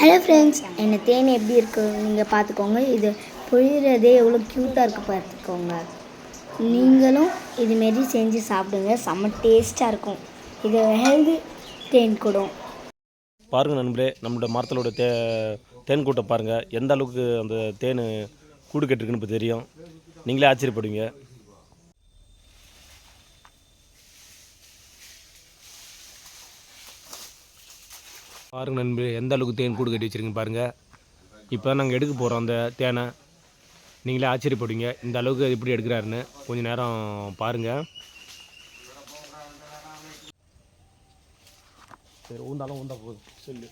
Hello friends, என்ன தேன் எப்படி இருக்குது நீங்கள் பார்த்துக்கோங்க. இது பொழிகிறதே எவ்வளோ க்யூட்டாக இருக்குது பார்த்துக்கோங்க. நீங்களும் இதுமாரி செஞ்சு சாப்பிடுங்க, செம்ம டேஸ்ட்டாக இருக்கும். இது ஹெல்தி தேன் கூடும். பாருங்கள் நண்பரே, நம்மளோட மரத்தோட தேன் கூட்டை பாருங்கள். எந்த அளவுக்கு அந்த தேன் கூடு கட்டிருக்குன்னு இப்போ தெரியும். நீங்களே ஆச்சரியப்படுவீங்க. பாருங்கள் நண்பரே, எந்த அளவுக்கு தேன் கூடு கட்டி வச்சுருக்கீங்க பாருங்கள். இப்போ நாங்கள் எடுக்க போகிறோம் அந்த தேனை. நீங்களே ஆச்சரியப்படுவீங்க இந்த அளவுக்கு எப்படி எடுக்கிறாருன்னு. கொஞ்சம் நேரம் பாருங்கள். சரி, ஊந்தாலும் ஊந்தா போதும் சொல்லு.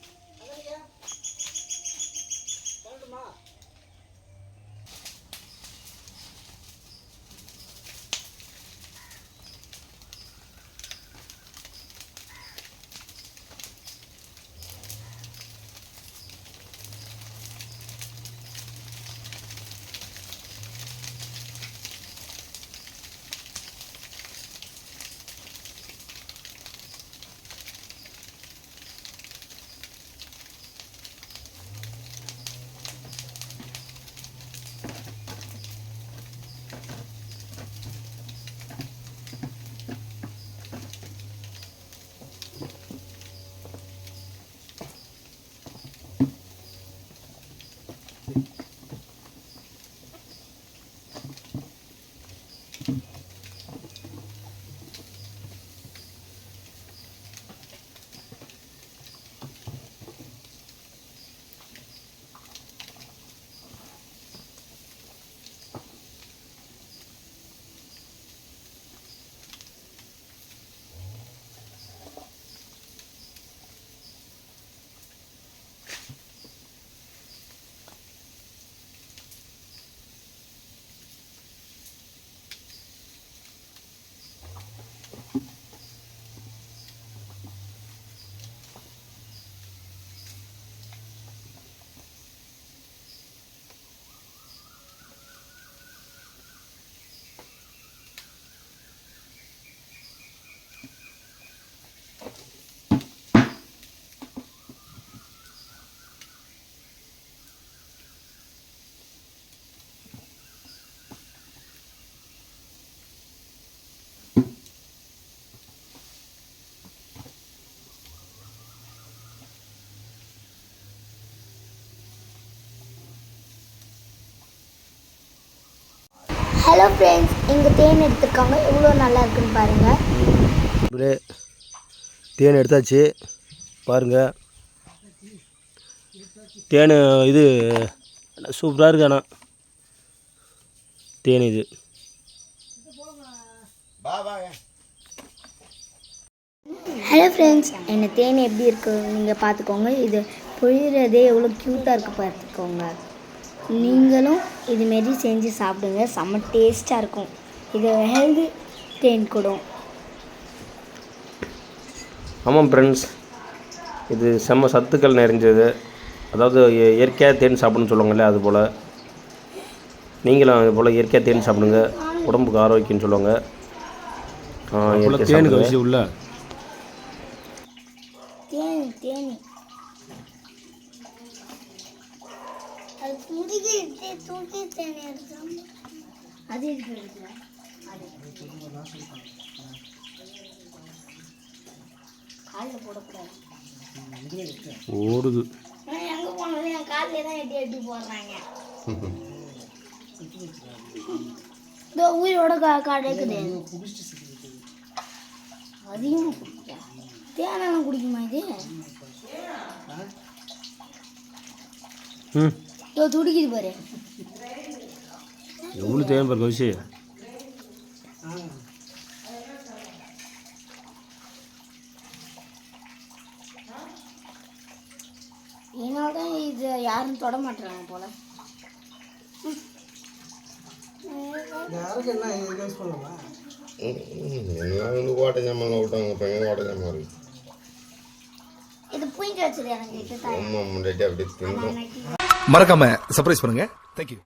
ஹலோ ஃப்ரெண்ட்ஸ், எங்கள் தேன் எடுத்துருக்காங்க, எவ்வளோ நல்லா இருக்குன்னு பாருங்கள். தேன் எடுத்தாச்சு பாருங்கள். தேன் இது சூப்பராக இருக்கு. ஆனால் தேன் இது ஹலோ ஃப்ரெண்ட்ஸ், என்ன தேன் எப்படி இருக்குது நீங்கள் பார்த்துக்கோங்க. இது பொழிகிறதே எவ்வளோ க்யூட்டாக இருக்குது பார்த்துக்கோங்க. நீங்களும் இதுமாரி செஞ்சு சாப்பிடுங்க, செம்ம டேஸ்ட்டாக இருக்கும். இது ஹெல்தி தேன் கூடும். ஆமாம் ஃப்ரெண்ட்ஸ், இது செம்ம சத்துக்கள் நிறைஞ்சது. அதாவது இயற்கையாக தேன் சாப்பிடுன்னு சொல்லுவாங்கல்ல, அதுபோல் நீங்களும் அது போல் இயற்கையாக தேன் சாப்பிடுங்க, உடம்புக்கு ஆரோக்கியம்னு சொல்லுவாங்க. தேனுக்கு அவசியம் உள்ள தேனி அது தூக்கி தேனி எடுக்கலாம். அது எடுக்கல, காலில் போடக்கூடாது. ஓடுது எங்கே போனாலும் என் காலில் தான் எட்டி எட்டி போடுறாங்க. இதோ உயிரோட கிடைக்குது. அதிகமாக குடிக்க தேனெல்லாம் குடிக்குமா இது? இதோ துடிக்குது பாரு. எவ்வளோ தேவை பாரு கவிசி. இதனால தான் இது யாரும் தொட மாட்டுறாங்க போல. இது புயிஞ்சு வச்சது எனக்கு. மறக்காம சர்ப்ரைஸ் பண்ணுங்க. தேங்க்யூ.